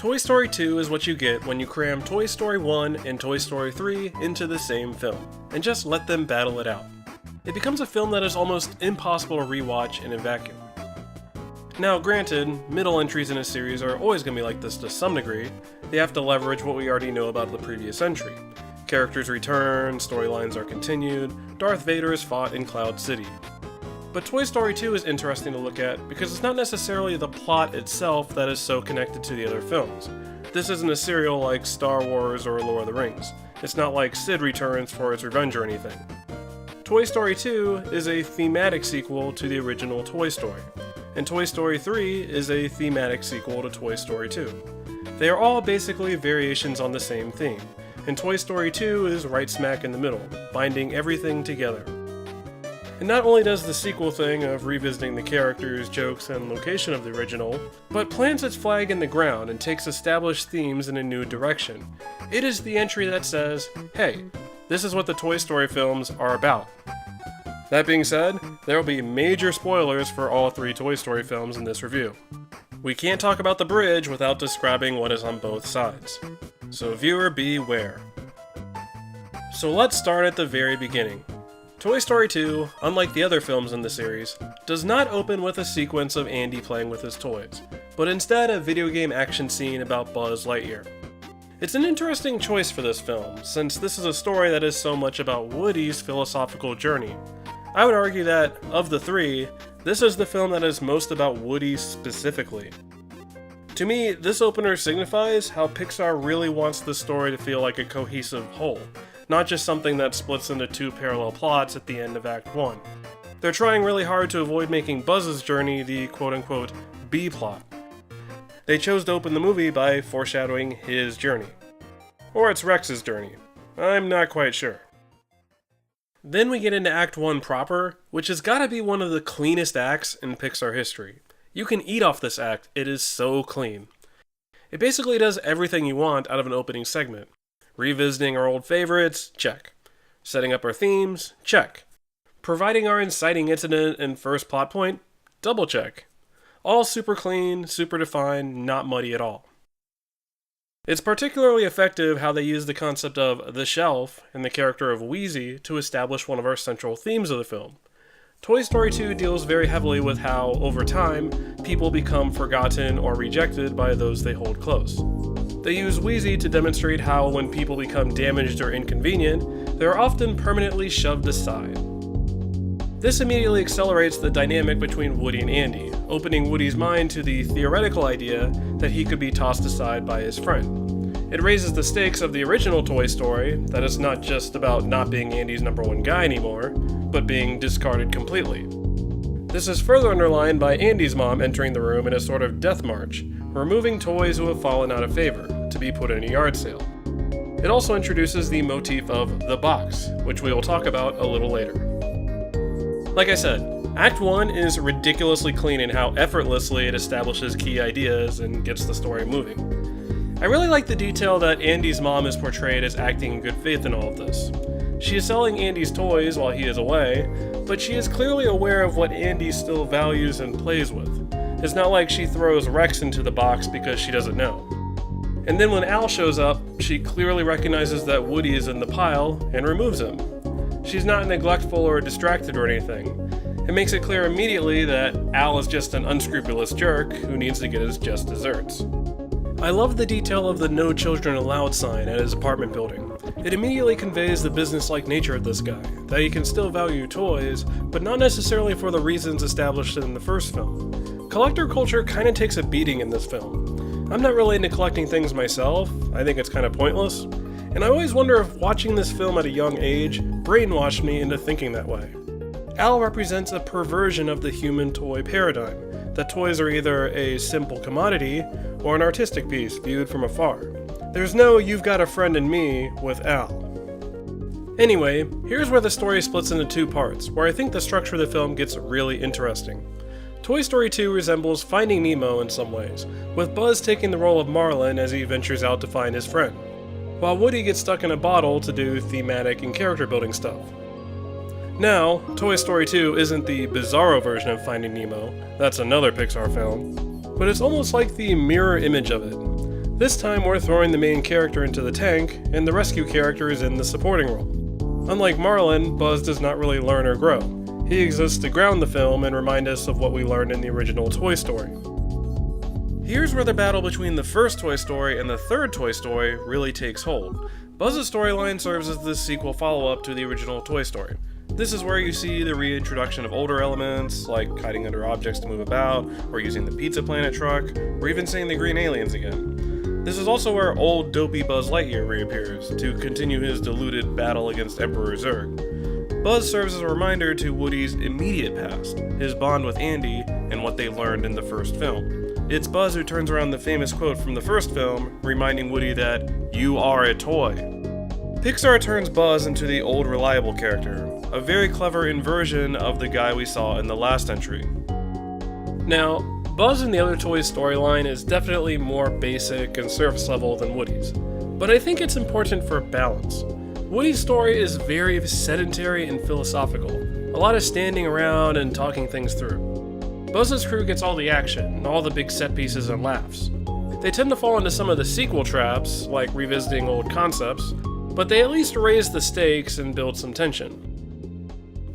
Toy Story 2 is what you get when you cram Toy Story 1 and Toy Story 3 into the same film, and just let them battle it out. It becomes a film that is almost impossible to rewatch in a vacuum. Now granted, middle entries in a series are always going to be like this to some degree. They have to leverage what we already know about the previous entry. Characters return, storylines are continued, Darth Vader is fought in Cloud City. But Toy Story 2 is interesting to look at because it's not necessarily the plot itself that is so connected to the other films. This isn't a serial like Star Wars or Lord of the Rings. It's not like Sid returns for his revenge or anything. Toy Story 2 is a thematic sequel to the original Toy Story, and Toy Story 3 is a thematic sequel to Toy Story 2. They are all basically variations on the same theme, and Toy Story 2 is right smack in the middle, binding everything together. And not only does the sequel thing of revisiting the characters, jokes, and location of the original, but plants its flag in the ground and takes established themes in a new direction. It is the entry that says, hey, this is what the Toy Story films are about. That being said, there will be major spoilers for all three Toy Story films in this review. We can't talk about the bridge without describing what is on both sides. So viewer beware. So let's start at the very beginning. Toy Story 2, unlike the other films in the series, does not open with a sequence of Andy playing with his toys, but instead a video game action scene about Buzz Lightyear. It's an interesting choice for this film, since this is a story that is so much about Woody's philosophical journey. I would argue that, of the three, this is the film that is most about Woody specifically. To me, this opener signifies how Pixar really wants the story to feel like a cohesive whole, not just something that splits into two parallel plots at the end of Act 1. They're trying really hard to avoid making Buzz's journey the quote-unquote B-plot. They chose to open the movie by foreshadowing his journey. Or it's Rex's journey. I'm not quite sure. Then we get into Act 1 proper, which has gotta be one of the cleanest acts in Pixar history. You can eat off this act, it is so clean. It basically does everything you want out of an opening segment. Revisiting our old favorites, check. Setting up our themes, check. Providing our inciting incident and first plot point, double check. All super clean, super defined, not muddy at all. It's particularly effective how they use the concept of the shelf and the character of Wheezy to establish one of our central themes of the film. Toy Story 2 deals very heavily with how, over time, people become forgotten or rejected by those they hold close. They use Wheezy to demonstrate how when people become damaged or inconvenient, they are often permanently shoved aside. This immediately accelerates the dynamic between Woody and Andy, opening Woody's mind to the theoretical idea that he could be tossed aside by his friend. It raises the stakes of the original Toy Story, that it's not just about not being Andy's number one guy anymore, but being discarded completely. This is further underlined by Andy's mom entering the room in a sort of death march, removing toys who have fallen out of favor, to be put in a yard sale. It also introduces the motif of the box, which we will talk about a little later. Like I said, Act 1 is ridiculously clean in how effortlessly it establishes key ideas and gets the story moving. I really like the detail that Andy's mom is portrayed as acting in good faith in all of this. She is selling Andy's toys while he is away, but she is clearly aware of what Andy still values and plays with. It's not like she throws Rex into the box because she doesn't know. And then when Al shows up, she clearly recognizes that Woody is in the pile and removes him. She's not neglectful or distracted or anything. It makes it clear immediately that Al is just an unscrupulous jerk who needs to get his just desserts. I love the detail of the "No Children Allowed" sign at his apartment building. It immediately conveys the business-like nature of this guy, that he can still value toys, but not necessarily for the reasons established in the first film. Collector culture kinda takes a beating in this film. I'm not really into collecting things myself, I think it's kinda pointless, and I always wonder if watching this film at a young age brainwashed me into thinking that way. Al represents a perversion of the human toy paradigm, that toys are either a simple commodity or an artistic piece viewed from afar. There's no "you've got a friend in me" with Al. Anyway, here's where the story splits into two parts, where I think the structure of the film gets really interesting. Toy Story 2 resembles Finding Nemo in some ways, with Buzz taking the role of Marlin as he ventures out to find his friend, while Woody gets stuck in a bottle to do thematic and character building stuff. Now, Toy Story 2 isn't the bizarro version of Finding Nemo, that's another Pixar film, but it's almost like the mirror image of it. This time we're throwing the main character into the tank, and the rescue character is in the supporting role. Unlike Marlin, Buzz does not really learn or grow. He exists to ground the film and remind us of what we learned in the original Toy Story. Here's where the battle between the first Toy Story and the third Toy Story really takes hold. Buzz's storyline serves as the sequel follow-up to the original Toy Story. This is where you see the reintroduction of older elements, like hiding under objects to move about, or using the Pizza Planet truck, or even seeing the green aliens again. This is also where old dopey Buzz Lightyear reappears, to continue his deluded battle against Emperor Zurg. Buzz serves as a reminder to Woody's immediate past, his bond with Andy, and what they learned in the first film. It's Buzz who turns around the famous quote from the first film, reminding Woody that, "You are a toy." Pixar turns Buzz into the old reliable character, a very clever inversion of the guy we saw in the last entry. Now, Buzz in the other Toys storyline is definitely more basic and surface level than Woody's, but I think it's important for balance. Woody's story is very sedentary and philosophical, a lot of standing around and talking things through. Buzz's crew gets all the action, all the big set pieces and laughs. They tend to fall into some of the sequel traps, like revisiting old concepts, but they at least raise the stakes and build some tension.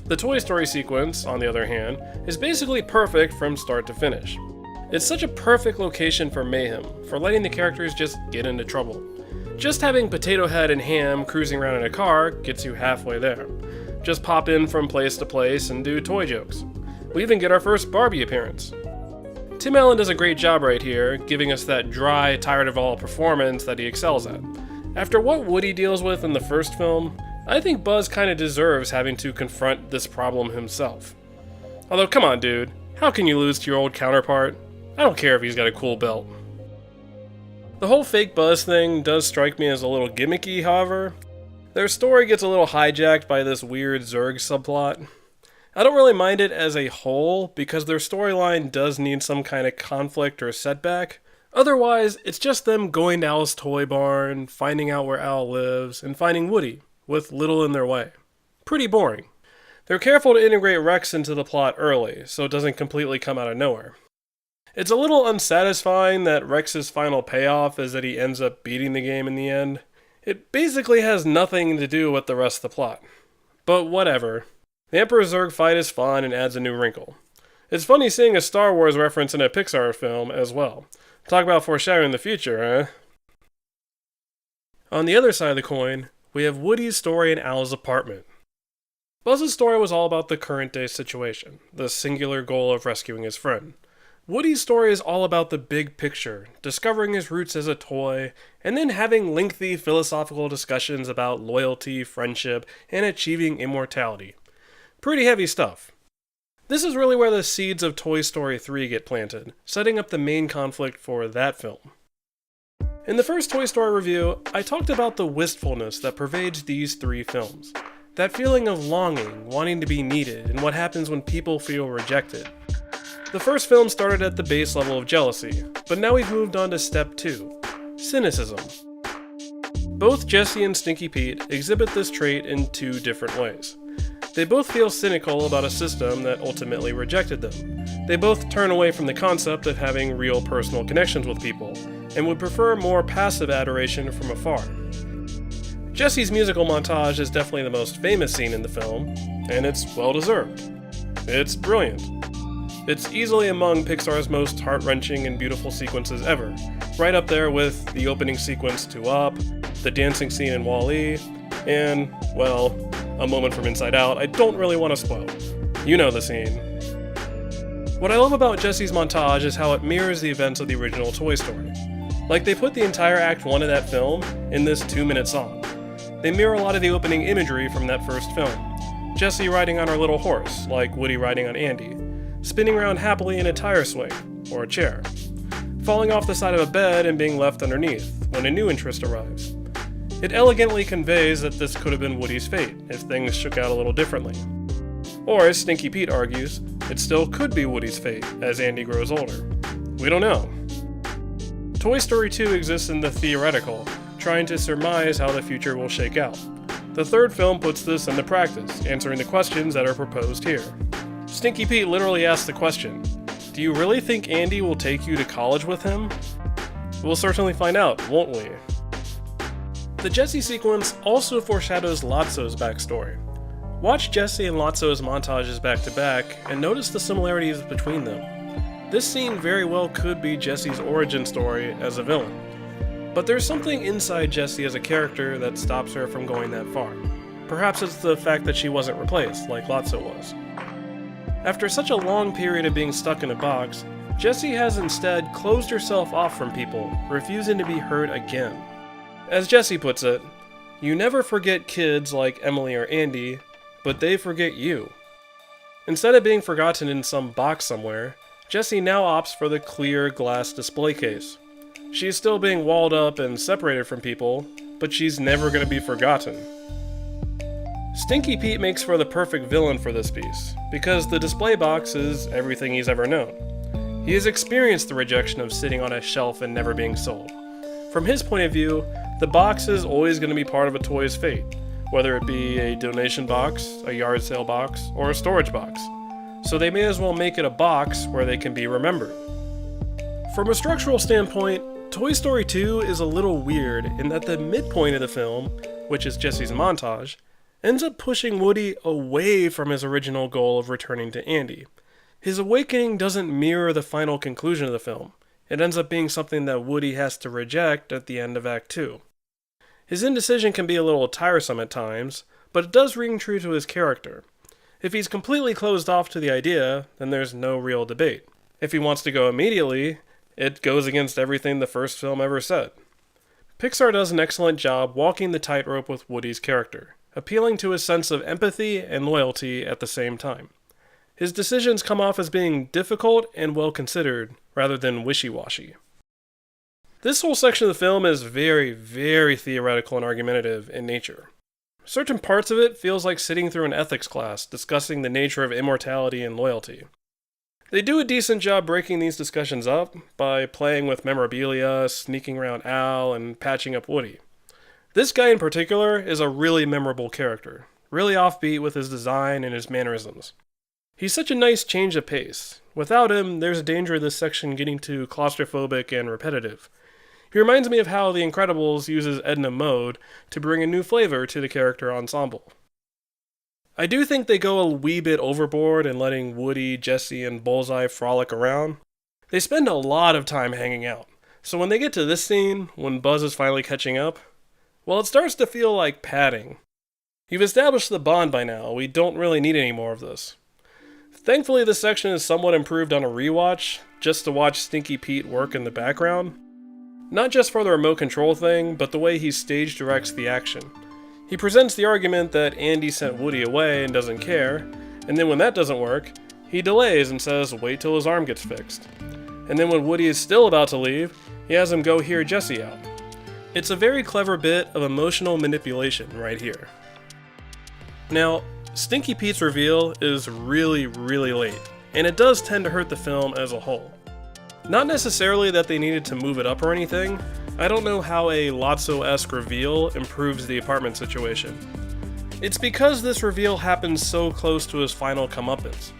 The Toy Story sequence, on the other hand, is basically perfect from start to finish. It's such a perfect location for mayhem, for letting the characters just get into trouble. Just having Potato Head and Ham cruising around in a car gets you halfway there. Just pop in from place to place and do toy jokes. We even get our first Barbie appearance. Tim Allen does a great job right here, giving us that dry, tired-of-all performance that he excels at. After what Woody deals with in the first film, I think Buzz kinda deserves having to confront this problem himself. Although, come on dude, how can you lose to your old counterpart? I don't care if he's got a cool belt. The whole fake Buzz thing does strike me as a little gimmicky, however. Their story gets a little hijacked by this weird Zurg subplot. I don't really mind it as a whole, because their storyline does need some kind of conflict or setback. Otherwise, it's just them going to Al's toy barn, finding out where Al lives, and finding Woody, with little in their way. Pretty boring. They're careful to integrate Rex into the plot early, so it doesn't completely come out of nowhere. It's a little unsatisfying that Rex's final payoff is that he ends up beating the game in the end. It basically has nothing to do with the rest of the plot. But whatever. The Emperor Zurg fight is fun and adds a new wrinkle. It's funny seeing a Star Wars reference in a Pixar film as well. Talk about foreshadowing the future, huh? On the other side of the coin, we have Woody's story in Al's apartment. Buzz's story was all about the current day situation, the singular goal of rescuing his friend. Woody's story is all about the big picture, discovering his roots as a toy, and then having lengthy philosophical discussions about loyalty, friendship, and achieving immortality. Pretty heavy stuff. This is really where the seeds of Toy Story 3 get planted, setting up the main conflict for that film. In the first Toy Story review, I talked about the wistfulness that pervades these three films. That feeling of longing, wanting to be needed, and what happens when people feel rejected. The first film started at the base level of jealousy, but now we've moved on to step 2, cynicism. Both Jessie and Stinky Pete exhibit this trait in two different ways. They both feel cynical about a system that ultimately rejected them. They both turn away from the concept of having real personal connections with people, and would prefer more passive adoration from afar. Jessie's musical montage is definitely the most famous scene in the film, and it's well-deserved. It's brilliant. It's easily among Pixar's most heart-wrenching and beautiful sequences ever, right up there with the opening sequence to Up, the dancing scene in Wall-E, and, well, a moment from Inside Out I don't really want to spoil. You know the scene. What I love about Jessie's montage is how it mirrors the events of the original Toy Story. Like they put the entire Act 1 of that film in this 2-minute song. They mirror a lot of the opening imagery from that first film. Jessie riding on her little horse, like Woody riding on Andy. Spinning around happily in a tire swing, or a chair. Falling off the side of a bed and being left underneath when a new interest arrives. It elegantly conveys that this could have been Woody's fate if things shook out a little differently. Or, as Stinky Pete argues, it still could be Woody's fate as Andy grows older. We don't know. Toy Story 2 exists in the theoretical, trying to surmise how the future will shake out. The third film puts this into practice, answering the questions that are proposed here. Stinky Pete literally asks the question, "Do you really think Andy will take you to college with him?" We'll certainly find out, won't we? The Jessie sequence also foreshadows Lotso's backstory. Watch Jessie and Lotso's montages back to back and notice the similarities between them. This scene very well could be Jessie's origin story as a villain. But there's something inside Jessie as a character that stops her from going that far. Perhaps it's the fact that she wasn't replaced, like Lotso was. After such a long period of being stuck in a box, Jessie has instead closed herself off from people, refusing to be hurt again. As Jessie puts it, "You never forget kids like Emily or Andy, but they forget you." Instead of being forgotten in some box somewhere, Jessie now opts for the clear glass display case. She's still being walled up and separated from people, but she's never going to be forgotten. Stinky Pete makes for the perfect villain for this piece, because the display box is everything he's ever known. He has experienced the rejection of sitting on a shelf and never being sold. From his point of view, the box is always going to be part of a toy's fate, whether it be a donation box, a yard sale box, or a storage box. So they may as well make it a box where they can be remembered. From a structural standpoint, Toy Story 2 is a little weird in that the midpoint of the film, which is Jessie's montage, ends up pushing Woody away from his original goal of returning to Andy. His awakening doesn't mirror the final conclusion of the film. It ends up being something that Woody has to reject at the end of Act 2. His indecision can be a little tiresome at times, but it does ring true to his character. If he's completely closed off to the idea, then there's no real debate. If he wants to go immediately, it goes against everything the first film ever said. Pixar does an excellent job walking the tightrope with Woody's character, appealing to his sense of empathy and loyalty at the same time. His decisions come off as being difficult and well-considered, rather than wishy-washy. This whole section of the film is very, very theoretical and argumentative in nature. Certain parts of it feels like sitting through an ethics class discussing the nature of immortality and loyalty. They do a decent job breaking these discussions up by playing with memorabilia, sneaking around Al, and patching up Woody. This guy in particular is a really memorable character, really offbeat with his design and his mannerisms. He's such a nice change of pace. Without him, there's a danger of this section getting too claustrophobic and repetitive. He reminds me of how The Incredibles uses Edna Mode to bring a new flavor to the character ensemble. I do think they go a wee bit overboard in letting Woody, Jessie, and Bullseye frolic around. They spend a lot of time hanging out, so when they get to this scene, when Buzz is finally catching up, well, it starts to feel like padding. You've established the bond by now, we don't really need any more of this. Thankfully, this section is somewhat improved on a rewatch, just to watch Stinky Pete work in the background. Not just for the remote control thing, but the way he stage directs the action. He presents the argument that Andy sent Woody away and doesn't care, and then when that doesn't work, he delays and says wait till his arm gets fixed. And then when Woody is still about to leave, he has him go hear Jessie out. It's a very clever bit of emotional manipulation right here. Now, Stinky Pete's reveal is really, really late, and it does tend to hurt the film as a whole. Not necessarily that they needed to move it up or anything. I don't know how a Lotso-esque reveal improves the apartment situation. It's because this reveal happens so close to his final comeuppance.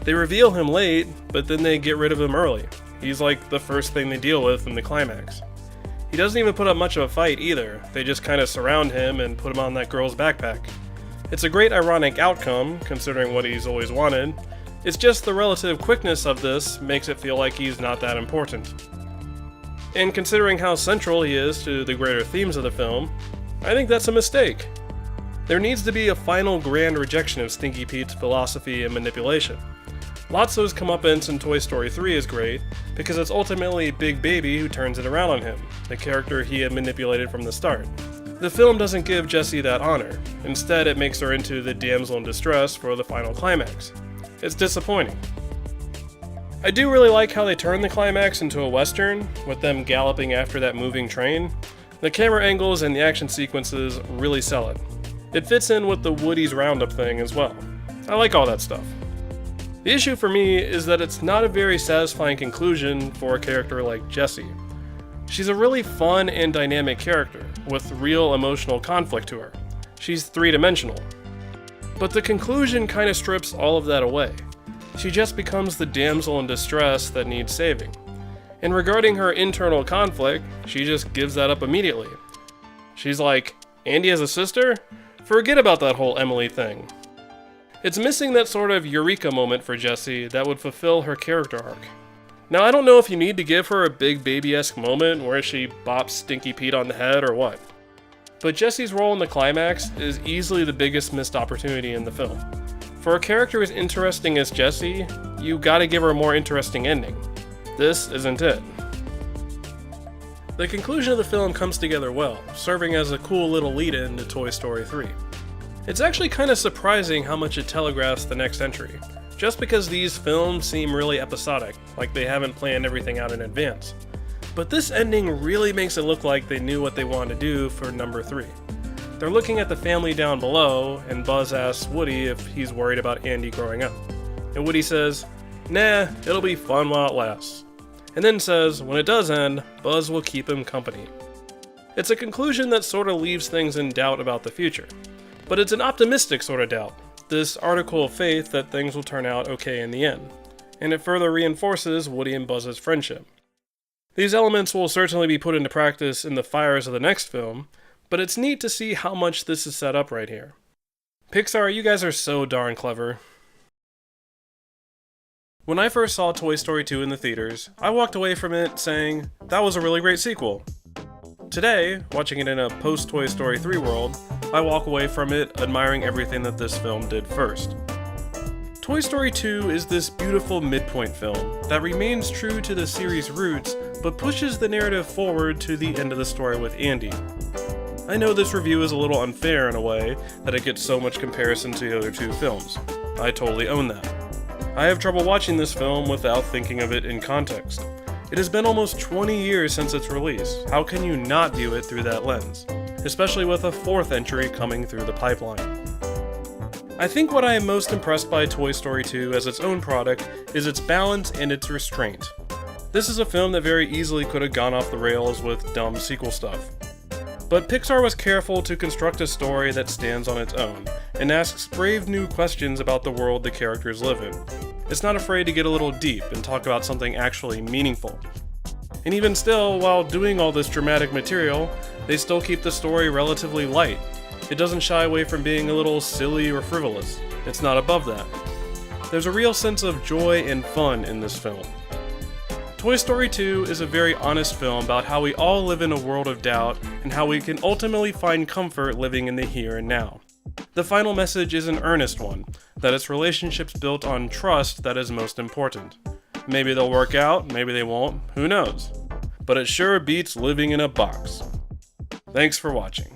They reveal him late, but then they get rid of him early. He's like the first thing they deal with in the climax. He doesn't even put up much of a fight either. They just kind of surround him and put him on that girl's backpack. It's a great ironic outcome, considering what he's always wanted. It's just the relative quickness of this makes it feel like he's not that important. And considering how central he is to the greater themes of the film, I think that's a mistake. There needs to be a final grand rejection of Stinky Pete's philosophy and manipulation. Lotso's comeuppance in Toy Story 3 is great, because it's ultimately Big Baby who turns it around on him, the character he had manipulated from the start. The film doesn't give Jessie that honor. Instead, it makes her into the damsel in distress for the final climax. It's disappointing. I do really like how they turn the climax into a western, with them galloping after that moving train. The camera angles and the action sequences really sell it. It fits in with the Woody's Roundup thing as well. I like all that stuff. The issue for me is that it's not a very satisfying conclusion for a character like Jessie. She's a really fun and dynamic character, with real emotional conflict to her. She's three-dimensional. But the conclusion kind of strips all of that away. She just becomes the damsel in distress that needs saving. And regarding her internal conflict, she just gives that up immediately. She's like, Andy has a sister? Forget about that whole Emily thing. It's missing that sort of eureka moment for Jessie that would fulfill her character arc. Now, I don't know if you need to give her a big baby-esque moment where she bops Stinky Pete on the head or what, but Jessie's role in the climax is easily the biggest missed opportunity in the film. For a character as interesting as Jessie, you gotta give her a more interesting ending. This isn't it. The conclusion of the film comes together well, serving as a cool little lead-in to Toy Story 3. It's actually kind of surprising how much it telegraphs the next entry, just because these films seem really episodic, like they haven't planned everything out in advance. But this ending really makes it look like they knew what they wanted to do for number 3. They're looking at the family down below, and Buzz asks Woody if he's worried about Andy growing up. And Woody says, "Nah, it'll be fun while it lasts." And then says, when it does end, Buzz will keep him company. It's a conclusion that sort of leaves things in doubt about the future. But it's an optimistic sort of doubt, this article of faith that things will turn out okay in the end. And it further reinforces Woody and Buzz's friendship. These elements will certainly be put into practice in the fires of the next film, but it's neat to see how much this is set up right here. Pixar, you guys are so darn clever. When I first saw Toy Story 2 in the theaters, I walked away from it saying, that was a really great sequel. Today, watching it in a post-Toy Story 3 world, I walk away from it admiring everything that this film did first. Toy Story 2 is this beautiful midpoint film that remains true to the series' roots, but pushes the narrative forward to the end of the story with Andy. I know this review is a little unfair in a way, that it gets so much comparison to the other two films. I totally own that. I have trouble watching this film without thinking of it in context. It has been almost 20 years since its release. How can you not view it through that lens? Especially with a 4th entry coming through the pipeline. I think what I am most impressed by Toy Story 2 as its own product is its balance and its restraint. This is a film that very easily could have gone off the rails with dumb sequel stuff. But Pixar was careful to construct a story that stands on its own, and asks brave new questions about the world the characters live in. It's not afraid to get a little deep and talk about something actually meaningful. And even still, while doing all this dramatic material, they still keep the story relatively light. It doesn't shy away from being a little silly or frivolous. It's not above that. There's a real sense of joy and fun in this film. Toy Story 2 is a very honest film about how we all live in a world of doubt and how we can ultimately find comfort living in the here and now. The final message is an earnest one, that it's relationships built on trust that is most important. Maybe they'll work out, maybe they won't, who knows? But it sure beats living in a box. Thanks for watching.